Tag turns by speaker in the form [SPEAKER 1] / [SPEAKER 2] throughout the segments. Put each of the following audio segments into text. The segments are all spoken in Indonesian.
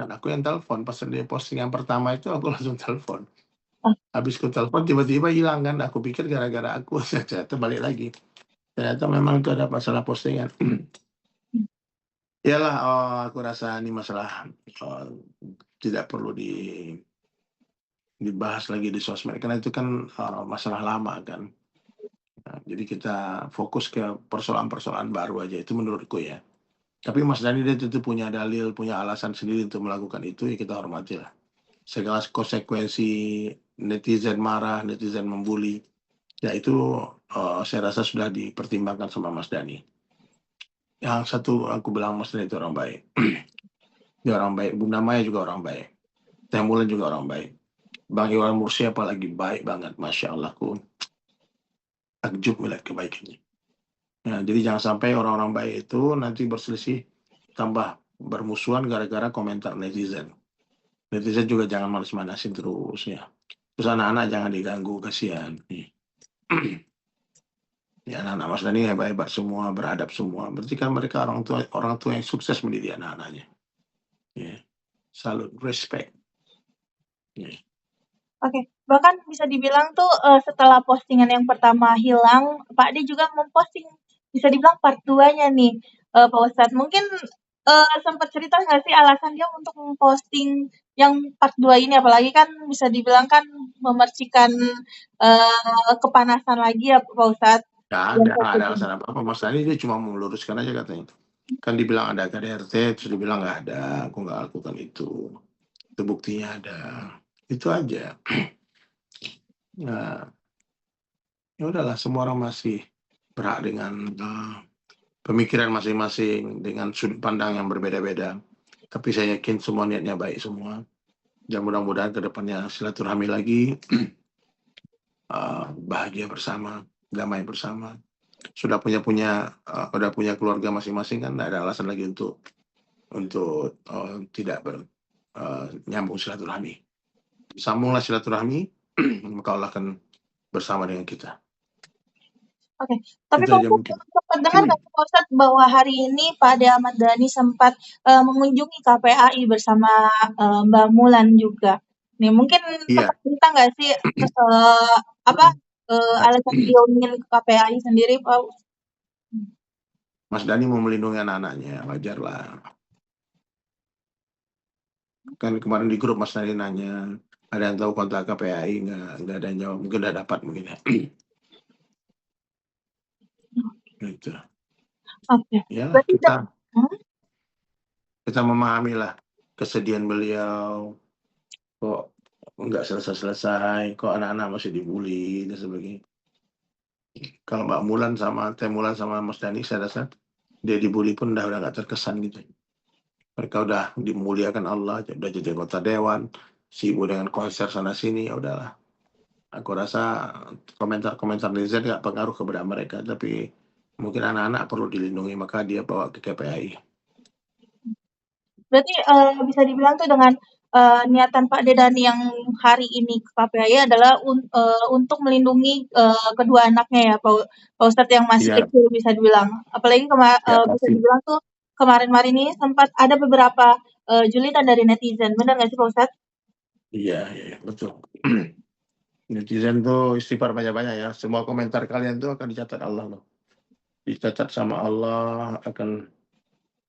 [SPEAKER 1] Kan aku yang telepon, pas dia posting yang pertama itu aku langsung telepon.
[SPEAKER 2] Oh.
[SPEAKER 1] Habis ku telepon tiba-tiba hilang kan, aku pikir gara-gara aku, ternyata balik lagi. Ternyata memang itu ada masalah postingan. Iyalah, aku rasa ini masalah, tidak perlu dibahas lagi di sosmed, karena itu kan, masalah lama kan. Nah, jadi kita fokus ke persoalan-persoalan baru aja, itu menurutku ya. Tapi Mas Dani dia tentu punya dalil, punya alasan sendiri untuk melakukan itu, ya kita hormatilah. Segala konsekuensi netizen marah, netizen membuli, ya itu, saya rasa sudah dipertimbangkan sama Mas Dani. Yang satu aku bilang Mas Dani itu orang baik. Dia orang baik, Bunda Maya juga orang baik, Teh Mulan juga orang baik. Bang Iwan Mursi apalagi baik banget, Masya Allah, aku takjub melihat kebaikannya. Nah, jadi jangan sampai orang-orang baik itu nanti berselisih, tambah bermusuhan gara-gara komentar netizen. Netizen juga jangan manas-manasin terus ya. Terus anak-anak jangan diganggu, kasihan. Ya, anak-anak Mas Dani hebat-hebat semua, beradab semua. Berarti kan mereka orang tua yang sukses mendidik anak-anaknya. Ya, salut, respect. Ya.
[SPEAKER 2] Oke, bahkan bisa dibilang tuh, setelah postingan yang pertama hilang, Pak D juga memposting bisa dibilang part 2-nya nih, Pak Ustadz. Mungkin, sempat cerita nggak sih alasan dia untuk memposting yang part 2 ini? Apalagi kan bisa dibilang kan memercikan, kepanasan lagi ya Pak Ustadz.
[SPEAKER 1] Nggak ada alasan apa-apa. Mas Dani dia cuma meluruskan aja katanya. Kan dibilang ada KDRT, terus dibilang nggak ada, aku nggak lakukan itu. Itu buktinya ada. Itu aja. Nah, ya udahlah, semua orang masih berhak dengan pemikiran masing-masing, dengan sudut pandang yang berbeda-beda. Tapi saya yakin semua niatnya baik semua. Dan mudah-mudahan ke depannya silaturahmi lagi, bahagia bersama, damai bersama. Sudah punya keluarga masing-masing kan, tidak ada alasan lagi untuk tidak nyambung silaturahmi. Sambunglah silaturahmi, maka Allah akan bersama dengan kita.
[SPEAKER 2] Oke, tapi
[SPEAKER 1] Itu
[SPEAKER 2] Pak
[SPEAKER 1] aja mungkin.
[SPEAKER 2] Ustadz sempat dengar nggak Pak Ustadz bahwa hari ini Pak Ade Ahmad Dhani sempat mengunjungi KPAI bersama Mbak Mulan juga. Nih mungkin
[SPEAKER 1] Iya,
[SPEAKER 2] sempat cerita nggak sih apa alasan beliau ingin ke KPAI sendiri Pak?
[SPEAKER 1] Mas Dani mau melindungi anak-anaknya, wajar lah. Kan kemarin di grup Mas Dani nanya, ada yang tahu kontak KPAI nggak ada yang jawab, mungkin udah dapat mungkin ya. Gitu.
[SPEAKER 2] Oke.
[SPEAKER 1] Ya
[SPEAKER 2] Berarti
[SPEAKER 1] kita memahami lah kesedihan beliau, kok nggak selesai-selesai, kok anak-anak masih dibully dan sebagainya. Kalau Mbak Mulan sama Teh Mulan sama Mas Dani, saya rasa dia dibully pun udah nggak terkesan gitu. Mereka udah dimuliakan Allah, udah jadi anggota dewan, sibuk dengan konser sana sini, ya udahlah. Aku rasa komentar-komentar netizen nggak pengaruh kepada mereka, tapi mungkin anak-anak perlu dilindungi, maka dia bawa ke KPAI.
[SPEAKER 2] Berarti bisa dibilang tuh dengan niatan Pak Dedani yang hari ini ke KPAI adalah untuk melindungi kedua anaknya ya Pak Ustadz yang masih
[SPEAKER 1] Iya,
[SPEAKER 2] kecil bisa dibilang. Apalagi
[SPEAKER 1] ya
[SPEAKER 2] bisa
[SPEAKER 1] pasti.
[SPEAKER 2] dibilang tuh kemarin-kemarin ini sempat ada beberapa julitan dari netizen. Benar nggak sih Pak Ustadz?
[SPEAKER 1] Iya, iya, betul. Netizen tuh istighfar banyak-banyak ya. Semua komentar kalian tuh akan dicatat Allah loh. Dicatat sama Allah, akan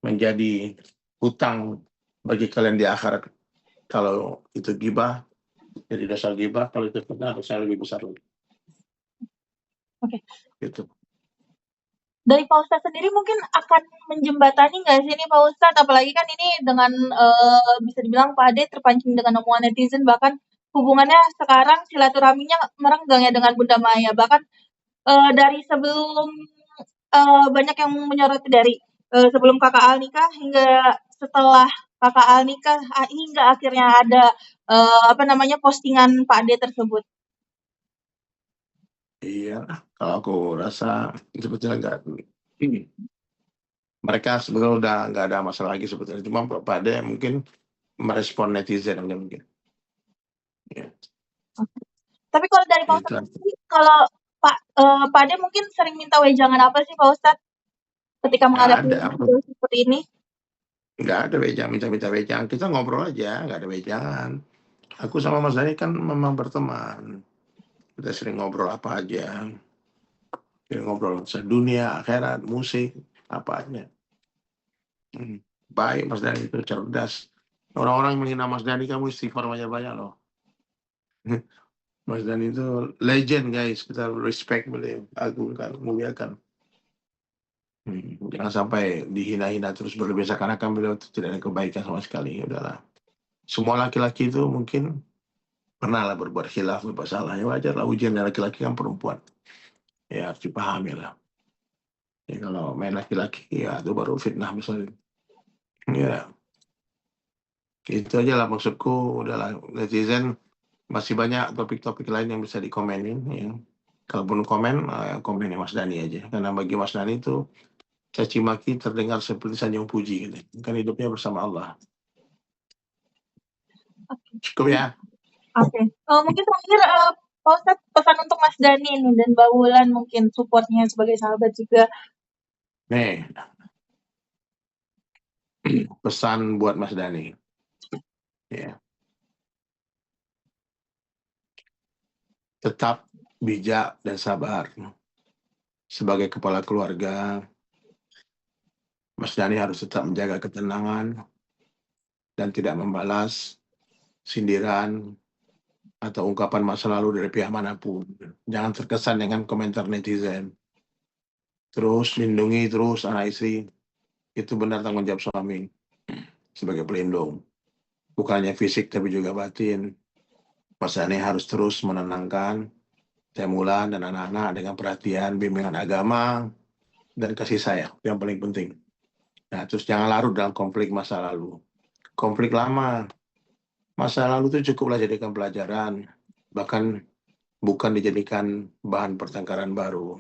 [SPEAKER 1] menjadi hutang bagi kalian di akhirat. Kalau itu gibah, jadi dosa gibah. Kalau itu fitnah, dosa lebih besar lagi.
[SPEAKER 2] Oke.
[SPEAKER 1] Gitu.
[SPEAKER 2] Dari Pak Ustadz sendiri mungkin akan menjembatani nggak sih ini Pak Ustadz? Apalagi kan ini dengan bisa dibilang Pak Ade terpancing dengan omongan netizen, bahkan hubungannya sekarang silaturahminya merenggang ya dengan Bunda Maya. Bahkan dari sebelum banyak yang menyoroti dari sebelum Kakak Al nikah hingga setelah Kakak Al nikah hingga akhirnya ada apa namanya postingan Pak Ade tersebut.
[SPEAKER 1] Iya, kalau aku rasa sebetulnya enggak. Mereka sebenarnya udah nggak ada masalah lagi sebetulnya. Cuma pada mungkin merespon netizen aja mungkin. Ya,
[SPEAKER 2] Tapi kalau dari Pak
[SPEAKER 1] itu.
[SPEAKER 2] Ustadz sendiri, kalau Pak Ade mungkin sering minta wejangan apa sih Pak Ustadz ketika
[SPEAKER 1] Nggak
[SPEAKER 2] menghadapi
[SPEAKER 1] ada.
[SPEAKER 2] situasi seperti ini?
[SPEAKER 1] Nggak ada wejang, minta-minta wejang. Kita ngobrol aja, nggak ada wejangan. Aku sama Mas Dhani kan memang berteman. Kita sering ngobrol apa aja. Sering ngobrol dunia, akhirat, musik, apa aja. Baik, Mas Dhani itu cerdas. Orang-orang yang menghina Mas Dhani, kamu istighfar banyak-banyak loh. Mas Dhani itu legend guys, kita respect beliau, agungkan, muliakan. Jangan sampai dihina-hina terus berlebihan karena kan beliau itu tidak ada kebaikan sama sekali. Udahlah. Semua laki-laki itu mungkin pernah lah berbuat khilaf, berbuat salah. Ya wajar lah, ujian dari laki-laki kan perempuan. Ya harus dipahami lah. Ya kalau main laki-laki ya itu baru fitnah misalnya. Ya itu aja lah maksudku. Udahlah, netizen masih banyak topik-topik lain yang bisa dikomenin. Ya. Kalaupun komen, komennya Mas Dhani aja. Karena bagi Mas Dhani itu caci maki terdengar seperti sanjung puji gitu. Kan hidupnya bersama Allah. Cukup ya.
[SPEAKER 2] Oke. Mungkin terakhir Pak Ustadz pesan untuk Mas Dhani nih dan Mbak Wulan mungkin supportnya sebagai sahabat juga.
[SPEAKER 1] Nih, pesan buat Mas Dhani. Ya. Tetap bijak dan sabar. Sebagai kepala keluarga, Mas Dhani harus tetap menjaga ketenangan dan tidak membalas sindiran atau ungkapan masa lalu dari pihak manapun. Jangan terkesan dengan komentar netizen. Terus lindungi terus anak istri. Itu benar tanggung jawab suami sebagai pelindung. Bukan hanya fisik tapi juga batin. Mas Dhani harus terus menenangkan Teh Mulan dan anak-anak dengan perhatian, bimbingan agama, dan kasih sayang. Yang paling penting. Nah, terus jangan larut dalam konflik masa lalu. Konflik lama. Masa lalu itu cukuplah jadikan pelajaran. Bahkan bukan dijadikan bahan pertengkaran baru.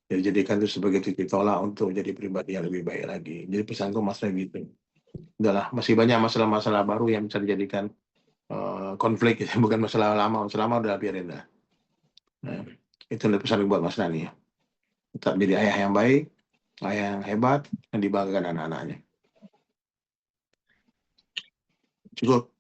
[SPEAKER 1] Jadi jadikan itu sebagai titik tolak untuk jadi pribadi yang lebih baik lagi. Jadi pesanku Mas gitu. Udahlah, masih banyak masalah-masalah baru yang bisa dijadikan konflik, bukan masalah lama. Masalah lama udah biarin dah. Nah, itu pesan buat Mas Dhani ya. Tetap jadi ayah yang baik, ayah yang hebat, dan dibanggakan anak-anaknya. Cukup.